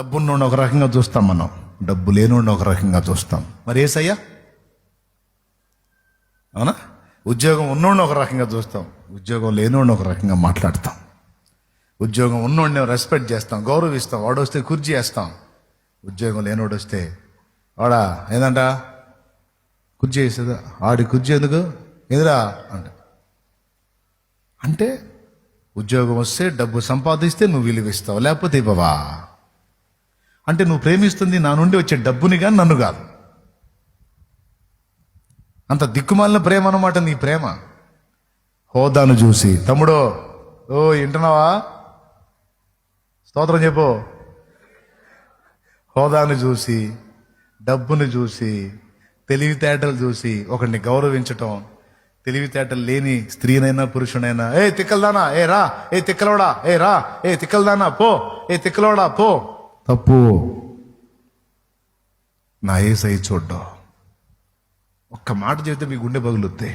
డబ్బున్నోడిని ఒక రకంగా చూస్తాం, మనం డబ్బు లేనోడిని ఒక రకంగా చూస్తాం. మరి ఏసయ్యా? అవునా? ఉద్యోగం ఉన్నోడిని ఒక రకంగా చూస్తాం, ఉద్యోగం లేనోడిని ఒక రకంగా మాట్లాడతాం. ఉద్యోగం ఉన్నోడిని రెస్పెక్ట్ చేస్తాం, గౌరవిస్తాం. వాడు వస్తే కుర్చీ వేస్తాం. ఉద్యోగం లేనోడు వస్తే వాడా ఏదంట కుర్చీ వేసేదా, ఆడి కుర్చీ ఎందుకు ఎదురా అంటే ఉద్యోగం వస్తే డబ్బు సంపాదిస్తే నువ్వు విలువిస్తావు, లేకపోతే ఇవ్వవా? అంటే నువ్వు ప్రేమిస్తుంది నా నుండి వచ్చే డబ్బుని కానీ నన్ను కాదు. అంత దిక్కుమాలిన ప్రేమ అన్నమాట నీ ప్రేమ. హోదాను చూసి, తమ్ముడో ఓ వింటున్నావా, స్తోత్రం చెప్పు. హోదాను చూసి, డబ్బును చూసి, తెలివితేటలు చూసి ఒకడిని గౌరవించటం, తెలివితేటలు లేని స్త్రీనైనా పురుషునైనా, ఏ తిక్కలదానా, ఏ రా, ఏ తిక్కలోడా, ఏ రా, ఏ తిక్కలదానా పో, ఏ తిక్కలోడా పో, తప్పు. నా యేసయ్య చూడ్డం. ఒక్క మాట చెబితే మీ గుండె పగులుద్ది.